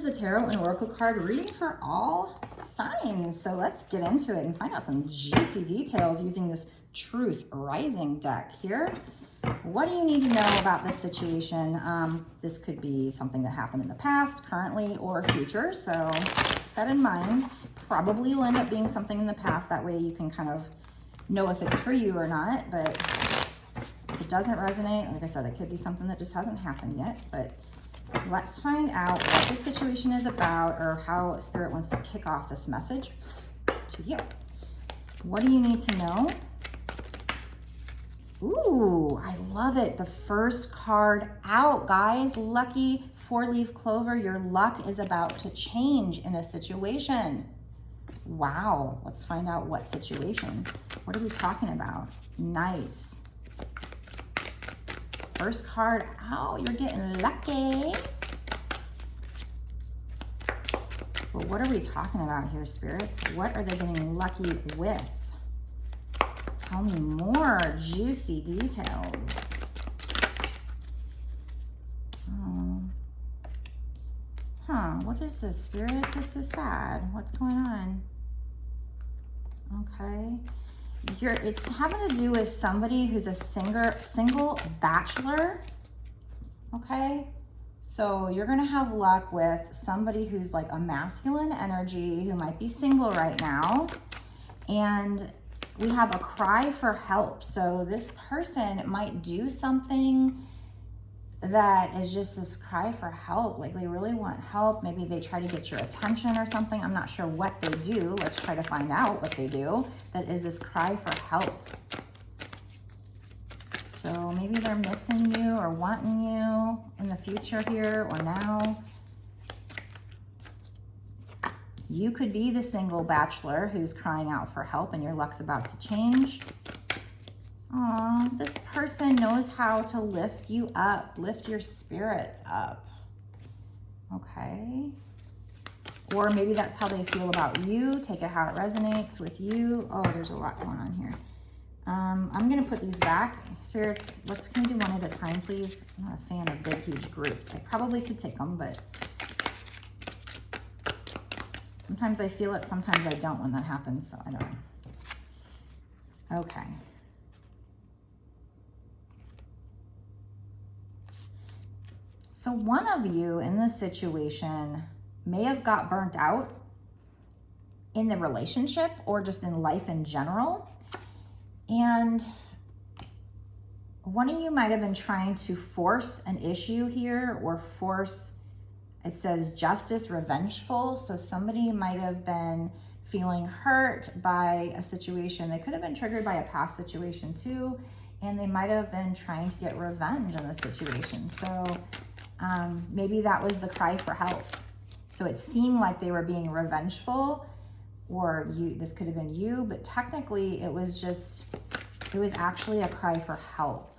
a tarot and oracle card reading for all signs. So let's get into it and find out some juicy details using this Truth Rising deck here. What do you need to know about this situation? This could be something that happened in the past, currently, or future. So keep that in mind. Probably will end up being something in the past. That way you can kind of know if it's for you or not. But if it doesn't resonate, like I said, it could be something that just hasn't happened yet. But let's find out what this situation is about, or how Spirit wants to kick off this message to you. What do you need to know? Ooh, I love it. The first card out, guys. Lucky 4-leaf clover. Your luck is about to change in a situation. Wow. Let's find out what situation. What are we talking about? Nice. First card out. You're getting lucky. But what are we talking about here, spirits? What are they getting lucky with? Tell me more juicy details. Oh. Huh, what is this, spirits? This is sad. What's going on? Okay. It's having to do with somebody who's a single bachelor. Okay. So you're going to have luck with somebody who's like a masculine energy, who might be single right now. And we have a cry for help. So this person might do something that is just this cry for help. Like they really want help. Maybe they try to get your attention or something. I'm not sure what they do. Let's try to find out what they do. That is this cry for help. So maybe they're missing you or wanting you in the future here or now. You could be the single bachelor who's crying out for help and your luck's about to change. Aw, this person knows how to lift you up, lift your spirits up. Okay. Or maybe that's how they feel about you. Take it how it resonates with you. Oh, there's a lot going on here. I'm going to put these back. Spirits, can we do one at a time, please? I'm not a fan of big, huge groups. I probably could take them, but sometimes I feel it, sometimes I don't when that happens, so I don't know. Okay. So one of you in this situation may have got burnt out in the relationship or just in life in general. And one of you might have been trying to force an issue here, or force, it says justice, revengeful. So somebody might have been feeling hurt by a situation. They could have been triggered by a past situation too. And they might have been trying to get revenge on the situation. So maybe that was the cry for help. So it seemed like they were being revengeful, or this could have been you, but technically it was actually a cry for help.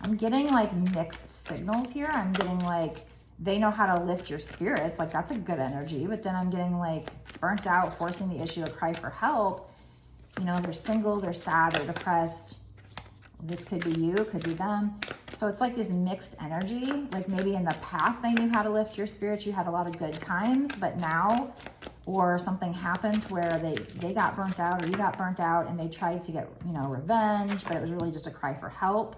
I'm getting like mixed signals here. I'm getting like, they know how to lift your spirits. Like that's a good energy. But then I'm getting like burnt out, forcing the issue, a cry for help. You know, they're single, they're sad, they're depressed. This could be you, could be them. So it's like this mixed energy. Like maybe in the past they knew how to lift your spirits. You had a lot of good times, but now, or something happened where they got burnt out, or you got burnt out, and they tried to get, you know, revenge, but it was really just a cry for help.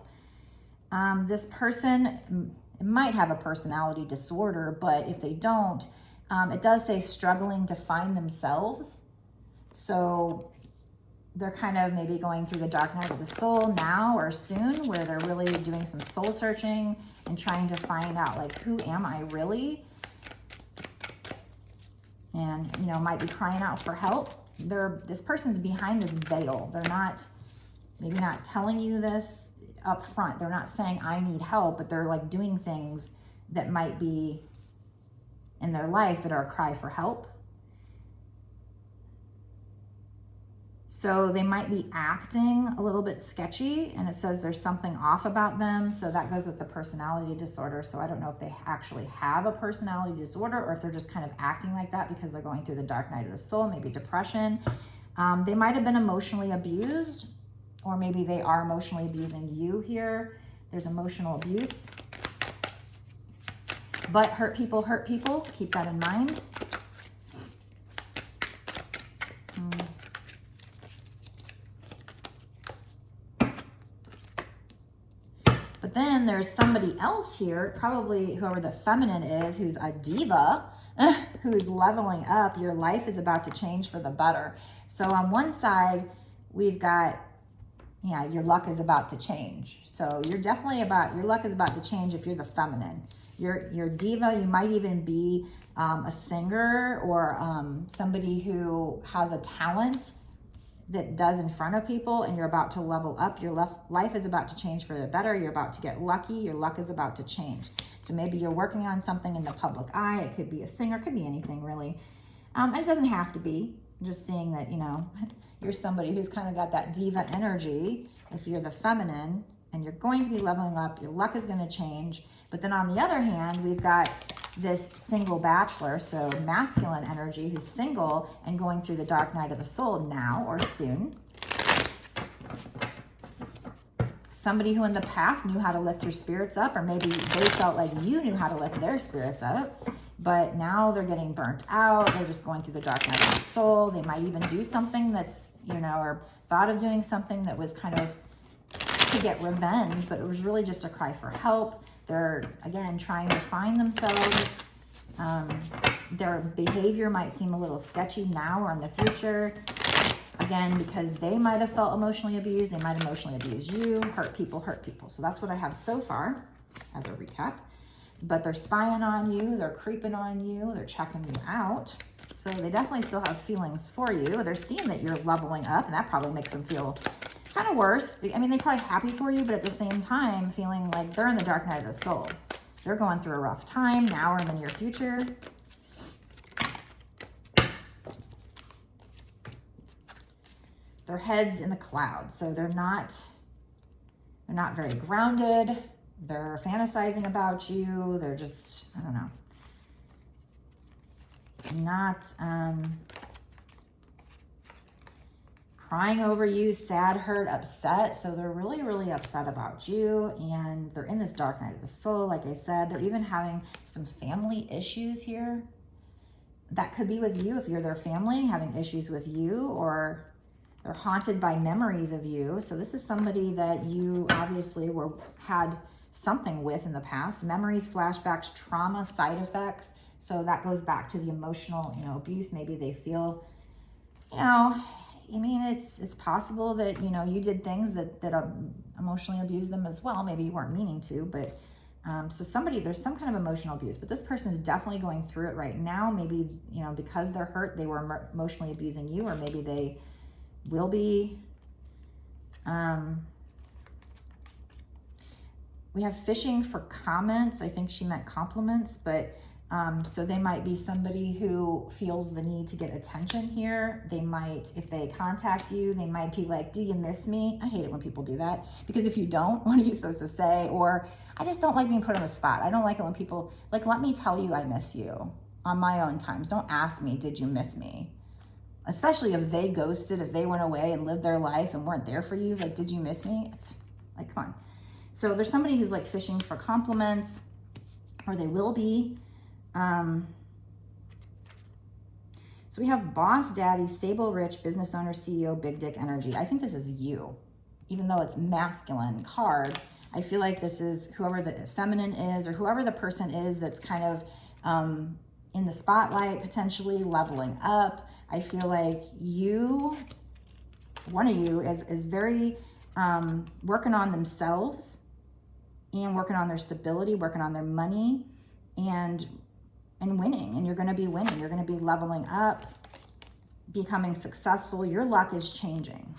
This person might have a personality disorder, but if they don't, it does say struggling to find themselves. So they're kind of maybe going through the dark night of the soul now or soon, where they're really doing some soul searching and trying to find out, like, who am I really? And, you know, might be crying out for help. This person's behind this veil. They're maybe not telling you this up front. They're not saying I need help, but they're like doing things that might be in their life that are a cry for help. So they might be acting a little bit sketchy, and it says there's something off about them. So that goes with the personality disorder. So I don't know if they actually have a personality disorder, or if they're just kind of acting like that because they're going through the dark night of the soul, maybe depression. They might have been emotionally abused, or maybe they are emotionally abusing you here. There's emotional abuse. But hurt people, keep that in mind. But then there's somebody else here, probably whoever the feminine is, who's a diva, who's leveling up. Your life is about to change for the better. So on one side, we've got, yeah, your luck is about to change. So you're definitely your luck is about to change if you're the feminine. You're diva, you might even be a singer or somebody who has a talent that does in front of people, and you're about to level up. Your life is about to change for the better. You're about to get lucky. Your luck is about to change. So maybe you're working on something in the public eye. It could be a singer, it could be anything really. And it doesn't have to be. I'm just seeing that, you know, you're somebody who's kind of got that diva energy. If you're the feminine and you're going to be leveling up, your luck is going to change. But then on the other hand, we've got this single bachelor, so masculine energy, who's single and going through the dark night of the soul now or soon. Somebody who in the past knew how to lift your spirits up, or maybe they felt like you knew how to lift their spirits up, but now they're getting burnt out. They're just going through the dark night of the soul. They might even do something that's, you know, or thought of doing something that was kind of to get revenge, but it was really just a cry for help. They're, again, trying to find themselves. Their behavior might seem a little sketchy now or in the future. Again, because they might have felt emotionally abused. They might emotionally abuse you. Hurt people, hurt people. So that's what I have so far as a recap. But they're spying on you. They're creeping on you. They're checking you out. So they definitely still have feelings for you. They're seeing that you're leveling up, and that probably makes them feel kind of worse. I mean, they're probably happy for you, but at the same time, feeling like they're in the dark night of the soul. They're going through a rough time now or in the near future. Their head's in the clouds, so they're not very grounded. They're fantasizing about you. They're just, I don't know, not crying over you, sad, hurt, upset. So they're really, really upset about you, and they're in this dark night of the soul. Like I said, they're even having some family issues here. That could be with you if you're their family, having issues with you, or they're haunted by memories of you. So this is somebody that you obviously had something with in the past. Memories, flashbacks, trauma, side effects. So that goes back to the emotional, you know, abuse. Maybe they feel, you know, I mean, it's possible that, you know, you did things that emotionally abused them as well. Maybe you weren't meaning to, but so there's some kind of emotional abuse, but this person is definitely going through it right now. Maybe, you know, because they're hurt, they were emotionally abusing you, or maybe they will be. We have fishing for comments. I think she meant compliments, but so they might be somebody who feels the need to get attention here. They might, if they contact you, they might be like, do you miss me? I hate it when people do that, because if you don't, what are you supposed to say? Or I just don't like being put on the spot. I don't like it when people, like, let me tell you I miss you on my own times. Don't ask me, did you miss me? Especially if they ghosted, if they went away and lived their life and weren't there for you. Like, did you miss me? Like, come on. So there's somebody who's like fishing for compliments, or they will be. So we have boss, daddy, stable, rich, business owner, CEO, big dick energy. I think this is you, even though it's masculine card. I feel like this is whoever the feminine is, or whoever the person is that's kind of in the spotlight, potentially leveling up. I feel like you, one of you is very working on themselves and working on their stability, working on their money, and winning. And you're going to be winning. You're going to be leveling up, becoming successful. Your luck is changing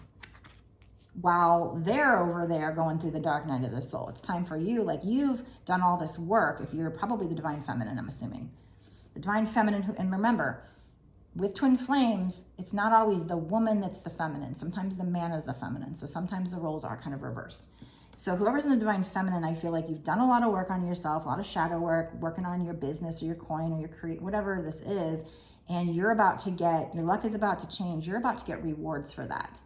while they're over there going through the dark night of the soul. It's time for you. Like, you've done all this work. If you're probably the divine feminine, I'm assuming the divine feminine and remember, with twin flames, it's not always the woman that's the feminine. Sometimes the man is the feminine. So sometimes the roles are kind of reversed. So whoever's in the divine feminine, I feel like you've done a lot of work on yourself, a lot of shadow work, working on your business or your coin or your whatever this is. And you're about to get, your luck is about to change. You're about to get rewards for that.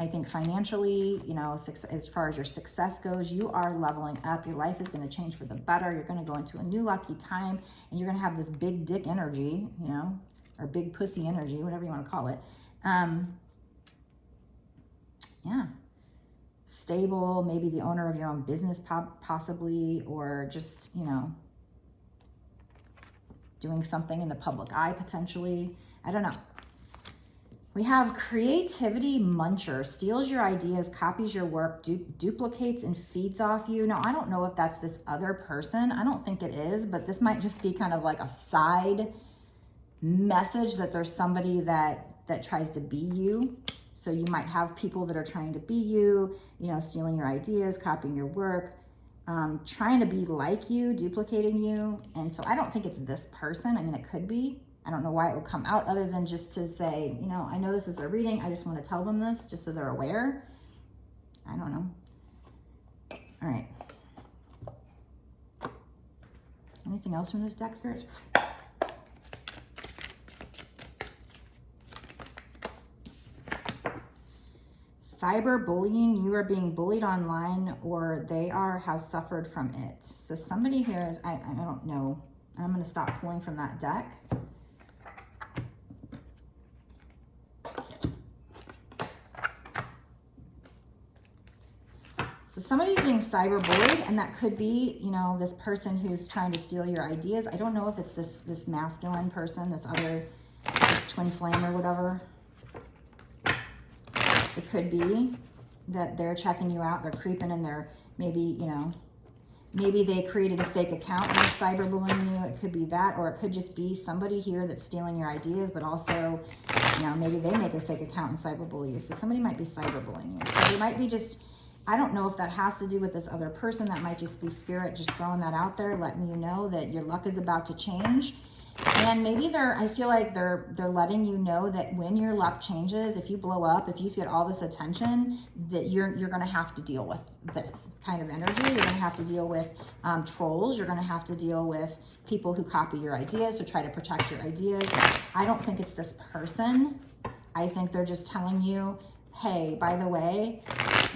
I think financially, you know, as far as your success goes, you are leveling up. Your life is going to change for the better. You're going to go into a new lucky time, and you're going to have this big dick energy, you know, or big pussy energy, whatever you want to call it. Yeah. Stable, maybe the owner of your own business possibly, or just, you know, doing something in the public eye potentially. I don't know. We have creativity muncher, steals your ideas, copies your work, duplicates and feeds off you. Now, I don't know if that's this other person. I don't think it is, but this might just be kind of like a side message that there's somebody that tries to be you. So you might have people that are trying to be you, you know, stealing your ideas, copying your work, trying to be like you, duplicating you. And so I don't think it's this person. I mean, it could be. I don't know why it would come out other than just to say, you know, I know this is their reading. I just want to tell them this just so they're aware. I don't know. All right. Anything else from this deck, Spirits? Cyberbullying, you are being bullied online, or they has suffered from it. So somebody here is, I don't know. I'm going to stop pulling from that deck. So somebody's being cyberbullied, and that could be, you know, this person who's trying to steal your ideas. I don't know if it's this masculine person, this twin flame or whatever. It could be that they're checking you out, they're creeping, and they're maybe, you know, maybe they created a fake account and they're cyberbullying you. It could be that, or it could just be somebody here that's stealing your ideas, but also, you know, maybe they make a fake account and cyberbully you. So somebody might be cyberbullying you. So they might be just, I don't know if that has to do with this other person. That might just be spirit just throwing that out there, letting you know that your luck is about to change. And maybe I feel like they're letting you know that when your luck changes, if you blow up, if you get all this attention, that you're going to have to deal with this kind of energy. You're going to have to deal with trolls. You're going to have to deal with people who copy your ideas, so try to protect your ideas. I don't think it's this person. I think they're just telling you, hey, by the way,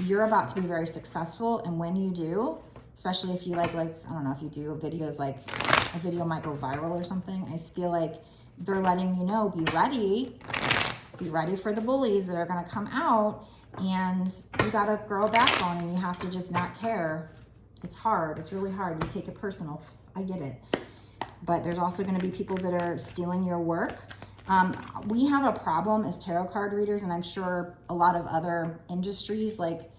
you're about to be very successful, and when you do, especially if you like I don't know, if you do videos, like a video might go viral or something, I feel like they're letting you know, be ready for the bullies that are going to come out, and you got to grow a backbone, and you have to just not care. It's hard. It's really hard. You take it personal. I get it. But there's also going to be people that are stealing your work. We have a problem as tarot card readers, and I'm sure a lot of other industries, like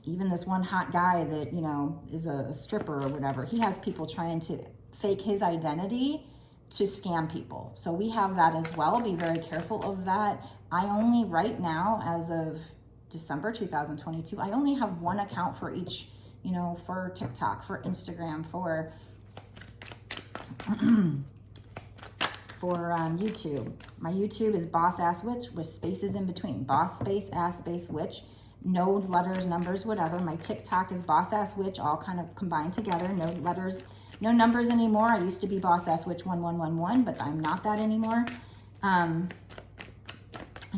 even this one hot guy that, you know, is a stripper or whatever, he has people trying to fake his identity to scam people. So we have that as well. Be very careful of that. I only, right now, as of December 2022, I only have one account for each, you know, for TikTok, for Instagram, for YouTube. My YouTube is Boss Ass Witch with spaces in between. Boss space ass space witch. No letters, numbers, whatever. My TikTok is Boss Ass Witch, all kind of combined together. No letters, no numbers anymore. I used to be Boss Ass Witch 1111, but I'm not that anymore. I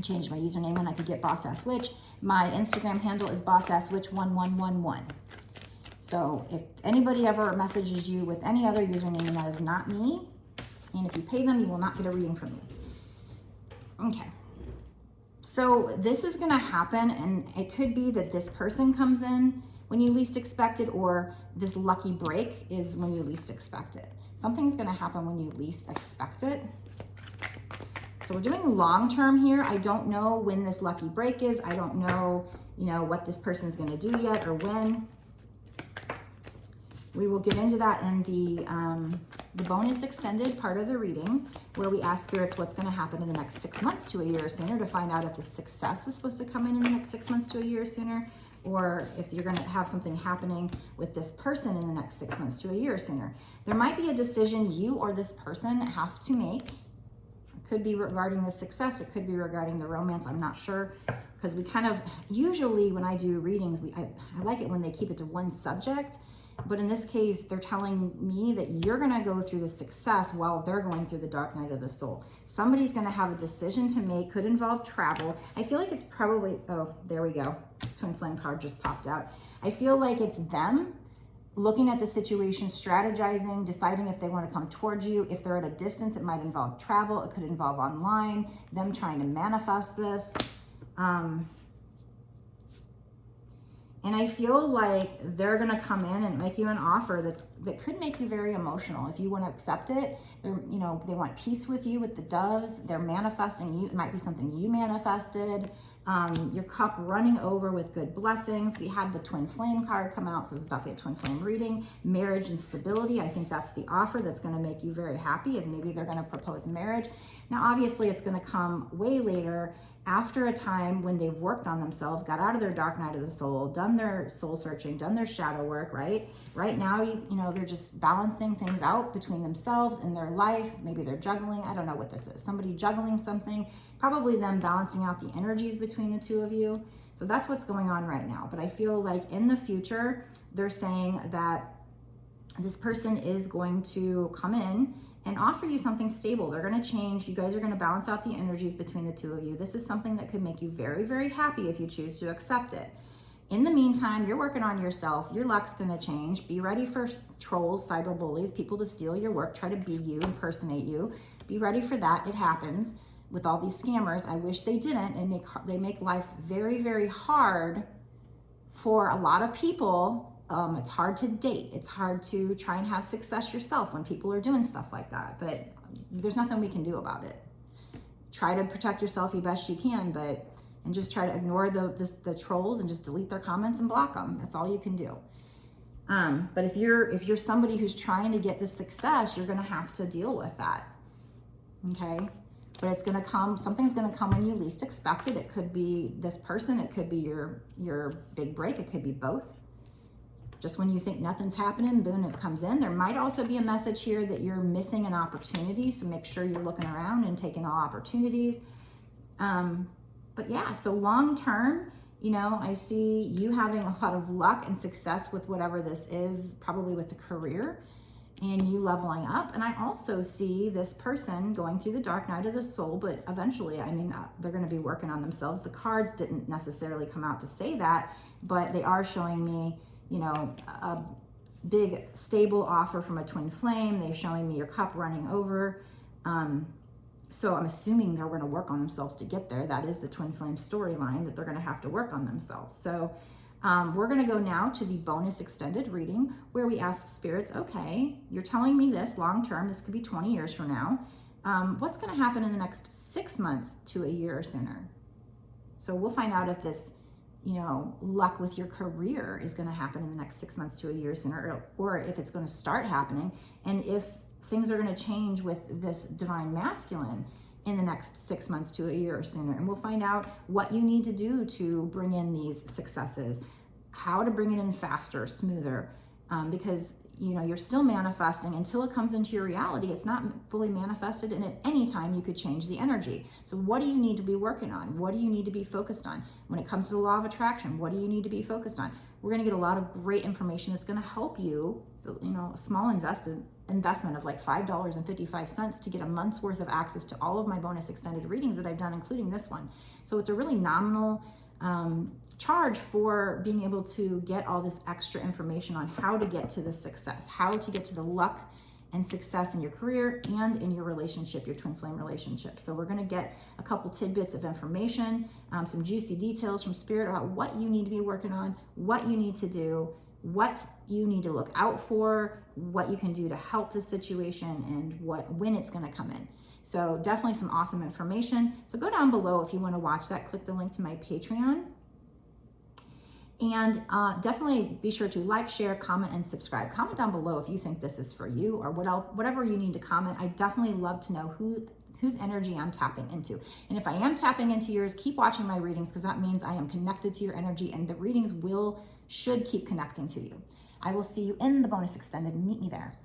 changed my username when I could get Boss Ass Witch. My Instagram handle is Boss Ass Witch 1111. So if anybody ever messages you with any other username, that is not me. And if you pay them, you will not get a reading from me. Okay. So this is going to happen, and it could be that this person comes in when you least expect it, or this lucky break is when you least expect it. Something's going to happen when you least expect it. So we're doing long term here. I don't know when this lucky break is. I don't know, you know, what this person's going to do yet or when. We will get into that in the bonus extended part of the reading, where we ask spirits what's going to happen in the next 6 months to a year or sooner, to find out if the success is supposed to come in the next 6 months to a year or sooner, or if you're going to have something happening with this person in the next 6 months to a year or sooner. There might be a decision you or this person have to make. It could be regarding the success. It could be regarding the romance. I'm not sure, because we kind of, usually when I do readings, I like it when they keep it to one subject. But in this case, they're telling me that you're going to go through the success while they're going through the dark night of the soul. Somebody's going to have a decision to make, could involve travel. I feel like it's probably, oh, there we go. Twin flame card just popped out. I feel like it's them looking at the situation, strategizing, deciding if they want to come towards you. If they're at a distance, it might involve travel. It could involve online, them trying to manifest this. And I feel like they're going to come in and make you an offer that could make you very emotional. If you want to accept it, they want peace with you with the doves. They're manifesting you. It might be something you manifested. Your cup running over with good blessings. We had the twin flame card come out, so this is definitely a twin flame reading. Marriage and stability. I think that's the offer that's going to make you very happy, is maybe they're going to propose marriage. Now, obviously, it's going to come way later, after a time when they've worked on themselves, got out of their dark night of the soul, done their soul searching, done their shadow work, right? Right now, they're just balancing things out between themselves and their life. Maybe they're juggling. I don't know what this is. Somebody juggling something, probably them balancing out the energies between the two of you. So that's what's going on right now. But I feel like in the future, they're saying that this person is going to come in and offer you something stable. They're going to change. You guys are going to balance out the energies between the two of you. This is something that could make you very, very happy if you choose to accept it. In the meantime, you're working on yourself. Your luck's going to change. Be ready for trolls, cyber bullies, people to steal your work, try to be you, impersonate you. Be ready for that. It happens with all these scammers. I wish they didn't. And they make life very, very hard for a lot of people. It's hard to date. It's hard to try and have success yourself when people are doing stuff like that. But there's nothing we can do about it. Try to protect yourself as best you can, and just try to ignore the trolls and just delete their comments and block them. That's all you can do. But if you're somebody who's trying to get the success, you're going to have to deal with that. Okay? But it's going to come. Something's going to come when you least expect it. It could be this person. It could be your big break. It could be both. Just when you think nothing's happening, boom, it comes in. There might also be a message here that you're missing an opportunity, so make sure you're looking around and taking all opportunities. But yeah, so long term, I see you having a lot of luck and success with whatever this is, probably with the career, and you leveling up. And I also see this person going through the dark night of the soul, but eventually, they're going to be working on themselves. The cards didn't necessarily come out to say that, but they are showing me a big stable offer from a twin flame. They're showing me your cup running over. So I'm assuming they're going to work on themselves to get there. That is the twin flame storyline, that they're going to have to work on themselves. So we're going to go now to the bonus extended reading, where we ask spirits, okay, you're telling me this long term, this could be 20 years from now. What's going to happen in the next 6 months to a year or sooner? So we'll find out if this luck with your career is going to happen in the next 6 months to a year sooner, or if it's going to start happening, and if things are going to change with this divine masculine in the next 6 months to a year or sooner. And we'll find out what you need to do to bring in these successes, how to bring it in faster, smoother, because you're still manifesting until it comes into your reality. It's not fully manifested, and at any time you could change the energy. So what do you need to be working on? What do you need to be focused on? When it comes to the law of attraction, what do you need to be focused on? We're going to get a lot of great information that's going to help you. So, a small investment of like $5.55 to get a month's worth of access to all of my bonus extended readings that I've done, including this one. So it's a really nominal charge for being able to get all this extra information on how to get to the success, how to get to the luck and success in your career and in your relationship, your twin flame relationship. So we're going to get a couple tidbits of information, some juicy details from spirit about what you need to be working on, what you need to do, what you need to look out for, what you can do to help the situation, and when it's going to come in. So definitely some awesome information. So go down below if you want to watch that. Click the link to my Patreon. And definitely be sure to like, share, comment, and subscribe. Comment down below if you think this is for you, or whatever you need to comment. I definitely love to know whose energy I'm tapping into. And if I am tapping into yours, keep watching my readings, because that means I am connected to your energy, and the readings should keep connecting to you. I will see you in the bonus extended. Meet me there.